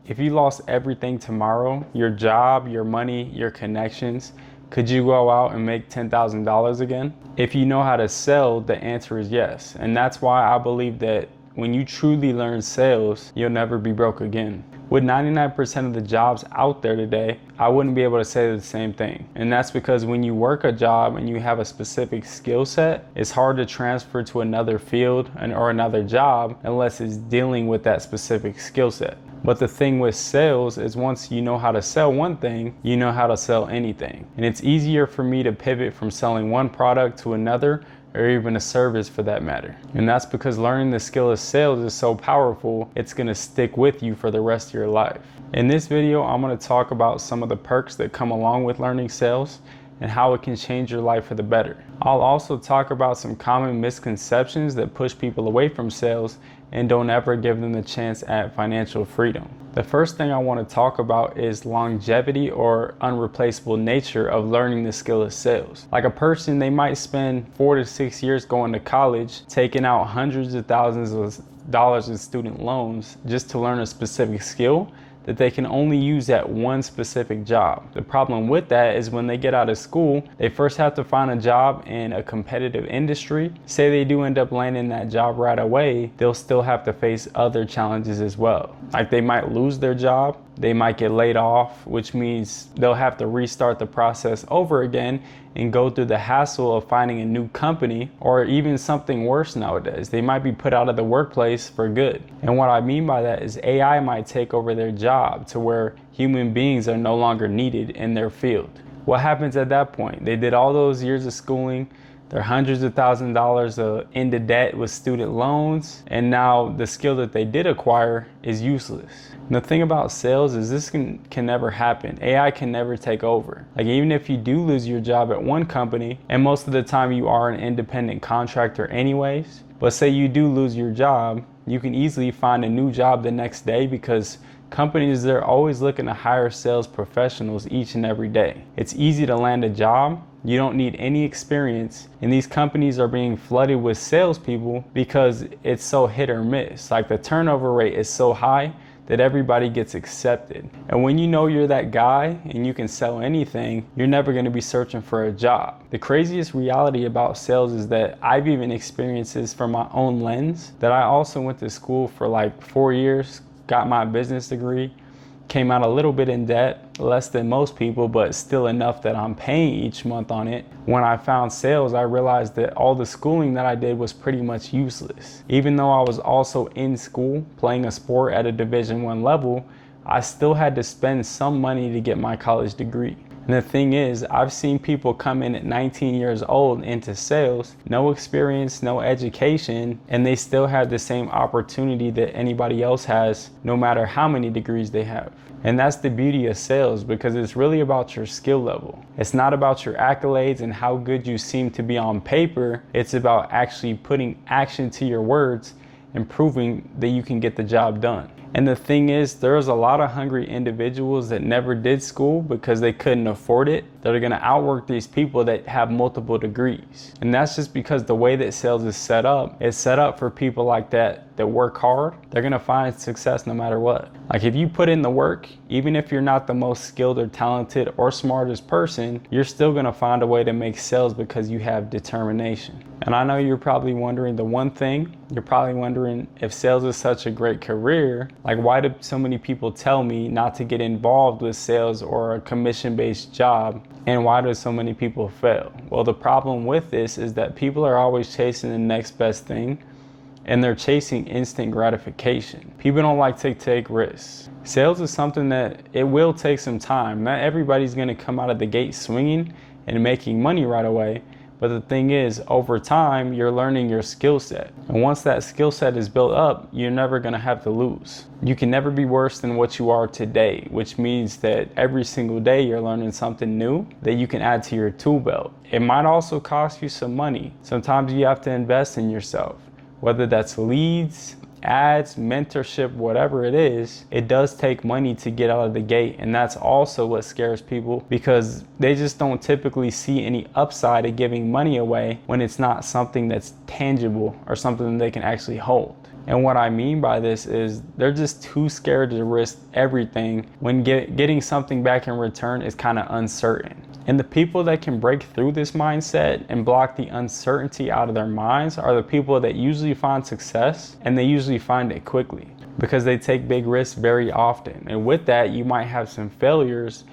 If you lost everything tomorrow, your job, your money, your connections, could you go out and make $10,000 again? If you know how to sell, the answer is yes. And that's why I believe that when you truly learn sales, you'll never be broke again. With 99% of the jobs out there today, I wouldn't be able to say the same thing. And that's because when you work a job and you have a specific skill set, it's hard to transfer to another field or another job unless it's dealing with that specific skill set. But the thing with sales is once you know how to sell one thing, you know how to sell anything. And it's easier for me to pivot from selling one product to another, or even a service for that matter. And that's because learning the skill of sales is so powerful, it's gonna stick with you for the rest of your life. In this video, I'm gonna talk about some of the perks that come along with learning sales and how it can change your life for the better. I'll also talk about some common misconceptions that push people away from sales and don't ever give them the chance at financial freedom. The first thing I want to talk about is longevity or unreplaceable nature of learning the skill of sales. Like a person, they might spend 4 to 6 years going to college, taking out hundreds of thousands of dollars in student loans just to learn a specific skill that they can only use at one specific job. The problem with that is when they get out of school, they first have to find a job in a competitive industry. Say they do end up landing that job right away, they'll still have to face other challenges as well. Like they might lose their job, they might get laid off, which means they'll have to restart the process over again and go through the hassle of finding a new company, or even something worse nowadays. They might be put out of the workplace for good. And what I mean by that is AI might take over their job to where human beings are no longer needed in their field. What happens at that point? They did all those years of schooling, they're hundreds of thousands of dollars into debt with student loans, and now the skill that they did acquire is useless. And the thing about sales is this can never happen. AI can never take over. Like even if you do lose your job at one company, and most of the time you are an independent contractor anyways, but say you do lose your job, you can easily find a new job the next day because companies, they're always looking to hire sales professionals each and every day. It's easy to land a job. You don't need any experience, and these companies are being flooded with salespeople because it's so hit or miss. Like the turnover rate is so high that everybody gets accepted. And when you know you're that guy and you can sell anything, you're never gonna be searching for a job. The craziest reality about sales is that I've even experienced this from my own lens, that I also went to school for like 4 years, got my business degree, came out a little bit in debt, less than most people, but still enough that I'm paying each month on it. When I found sales, I realized that all the schooling that I did was pretty much useless. Even though I was also in school playing a sport at a Division I level, I still had to spend some money to get my college degree. And the thing is, I've seen people come in at 19 years old into sales, no experience, no education, and they still have the same opportunity that anybody else has, no matter how many degrees they have. And that's the beauty of sales, because it's really about your skill level. It's not about your accolades and how good you seem to be on paper. It's about actually putting action to your words and proving that you can get the job done. And the thing is, there's a lot of hungry individuals that never did school because they couldn't afford it, that are gonna outwork these people that have multiple degrees. And that's just because the way that sales is set up, it's set up for people like that work hard. They're gonna find success no matter what. Like if you put in the work, even if you're not the most skilled or talented or smartest person, you're still gonna find a way to make sales because you have determination. And I know you're probably wondering the one thing, you're probably wondering if sales is such a great career, like why do so many people tell me not to get involved with sales or a commission-based job? And why do so many people fail? Well, the problem with this is that people are always chasing the next best thing, and they're chasing instant gratification. People don't like to take risks. Sales is something that it will take some time. Not everybody's gonna come out of the gate swinging and making money right away. But the thing is, over time, you're learning your skill set. And once that skill set is built up, you're never gonna have to lose. You can never be worse than what you are today, which means that every single day you're learning something new that you can add to your tool belt. It might also cost you some money. Sometimes you have to invest in yourself, whether that's leads, ads, mentorship, whatever it is. It does take money to get out of the gate, and that's also what scares people, because they just don't typically see any upside of giving money away when it's not something that's tangible or something they can actually hold. And what I mean by this is they're just too scared to risk everything when getting something back in return is kind of uncertain. And the people that can break through this mindset and block the uncertainty out of their minds are the people that usually find success, and they usually find it quickly because they take big risks very often. And with that, you might have some failures,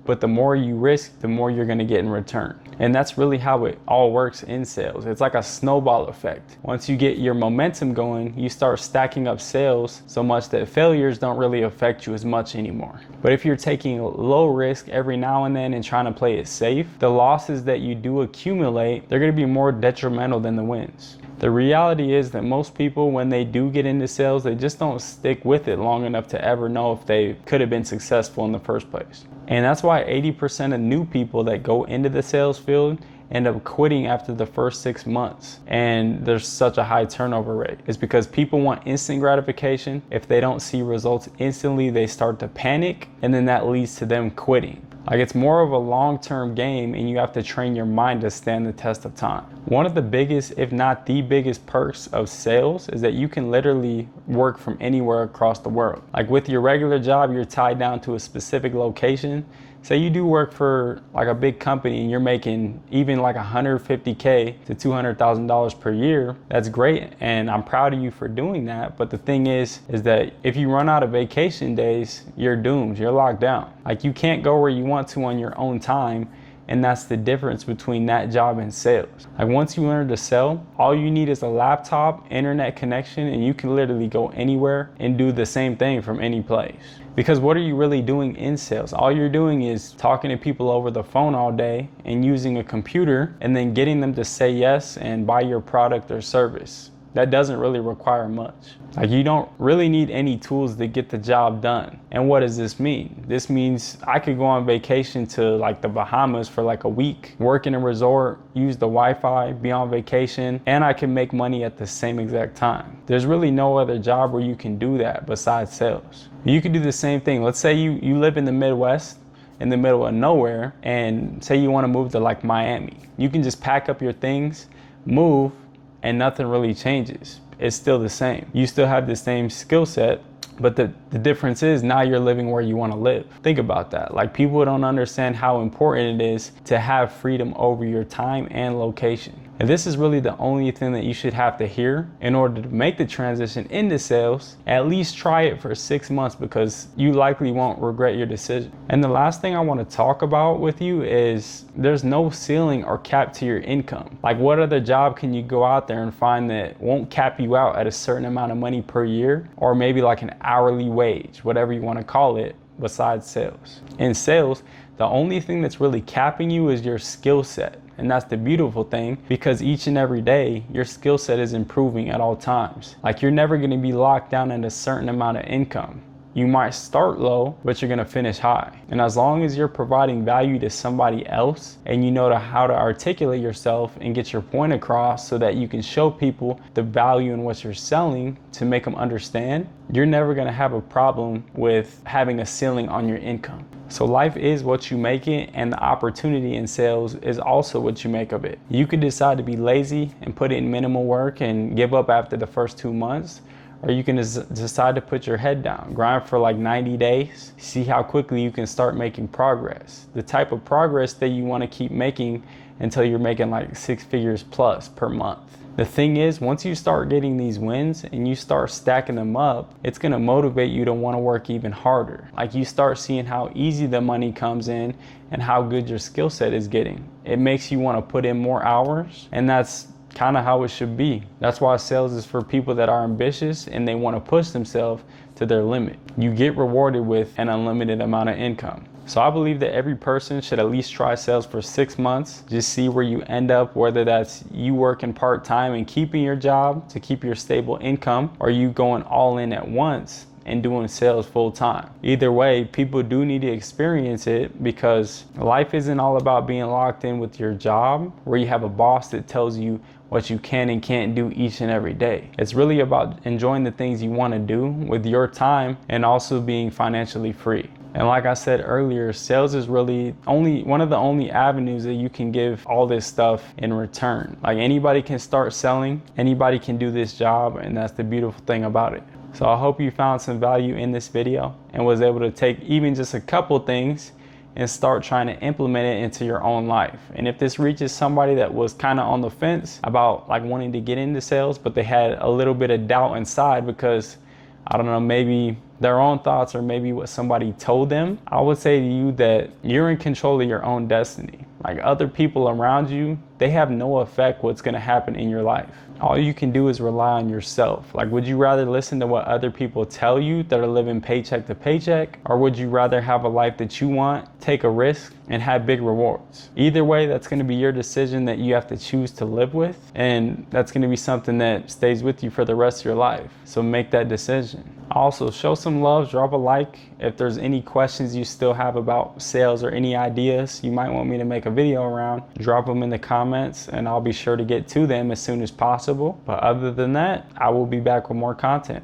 but the more you risk, the more you're gonna get in return. And that's really how it all works in sales. It's like a snowball effect. Once you get your momentum going, you start stacking up sales so much that failures don't really affect you as much anymore. But if you're taking low risk every now and then and trying to play it safe, the losses that you do accumulate, they're gonna be more detrimental than the wins. The reality is that most people, when they do get into sales, they just don't stick with it long enough to ever know if they could have been successful in the first place. And that's why 80% of new people that go into the sales field end up quitting after the first 6 months. And there's such a high turnover rate. It's because people want instant gratification. If they don't see results instantly, they start to panic, and then that leads to them quitting. Like, it's more of a long-term game, and you have to train your mind to stand the test of time. One of the biggest, if not the biggest perks of sales is that you can literally work from anywhere across the world. Like with your regular job, you're tied down to a specific location. Say you do work for like a big company and you're making even like $150K to $200,000 per year. That's great, and I'm proud of you for doing that. But the thing is that if you run out of vacation days, you're doomed, you're locked down. Like, you can't go where you want to on your own time. And that's the difference between that job and sales. Like, once you learn to sell, all you need is a laptop, internet connection, and you can literally go anywhere and do the same thing from any place. Because what are you really doing in sales? All you're doing is talking to people over the phone all day and using a computer and then getting them to say yes and buy your product or service. That doesn't really require much. Like, you don't really need any tools to get the job done. And what does this mean? This means I could go on vacation to like the Bahamas for like a week, work in a resort, use the Wi-Fi, be on vacation, and I can make money at the same exact time. There's really no other job where you can do that besides sales. You can do the same thing. Let's say you live in the Midwest, in the middle of nowhere, and say you want to move to like Miami. You can just pack up your things, move, and nothing really changes. It's still the same. You still have the same skill set, but the difference is now you're living where you want to live. Think about that. Like, people don't understand how important it is to have freedom over your time and location. And this is really the only thing that you should have to hear in order to make the transition into sales. At least try it for 6 months, because you likely won't regret your decision. And the last thing I want to talk about with you is there's no ceiling or cap to your income. Like, what other job can you go out there and find that won't cap you out at a certain amount of money per year, or maybe like an hourly wage, whatever you want to call it, besides sales? In sales, the only thing that's really capping you is your skill set. And that's the beautiful thing, because each and every day, your skill set is improving at all times. Like, you're never gonna be locked down at a certain amount of income. You might start low, but you're gonna finish high. And as long as you're providing value to somebody else and you know how to articulate yourself and get your point across so that you can show people the value in what you're selling to make them understand, you're never gonna have a problem with having a ceiling on your income. So life is what you make it, and the opportunity in sales is also what you make of it. You could decide to be lazy and put in minimal work and give up after the first 2 months, or you can decide to put your head down, grind for like 90 days, see how quickly you can start making progress. The type of progress that you want to keep making until you're making like 6 figures plus per month. The thing is, once you start getting these wins and you start stacking them up, it's gonna motivate you to wanna work even harder. Like, you start seeing how easy the money comes in and how good your skill set is getting. It makes you wanna put in more hours, and that's kind of how it should be. That's why sales is for people that are ambitious and they wanna push themselves to their limit. You get rewarded with an unlimited amount of income. So I believe that every person should at least try sales for 6 months. Just see where you end up, whether that's you working part-time and keeping your job to keep your stable income, or you going all in at once and doing sales full-time. Either way, people do need to experience it, because life isn't all about being locked in with your job where you have a boss that tells you what you can and can't do each and every day. It's really about enjoying the things you want to do with your time and also being financially free. And like I said earlier, sales is really one of the only avenues that you can give all this stuff in return. Like anybody can start selling, anybody can do this job, and that's the beautiful thing about it. So I hope you found some value in this video and was able to take even just a couple things and start trying to implement it into your own life. And if this reaches somebody that was kind of on the fence about like wanting to get into sales, but they had a little bit of doubt inside because, I don't know, maybe their own thoughts or maybe what somebody told them, I would say to you that you're in control of your own destiny. Like other people around you, they have no effect what's gonna happen in your life. All you can do is rely on yourself. Like, would you rather listen to what other people tell you that are living paycheck to paycheck? Or would you rather have a life that you want, take a risk, and have big rewards? Either way, that's gonna be your decision that you have to choose to live with. And that's gonna be something that stays with you for the rest of your life. So make that decision. Also, show some love, drop a like. If there's any questions you still have about sales or any ideas you might want me to make a video around, drop them in the comments and I'll be sure to get to them as soon as possible. But other than that, I will be back with more content.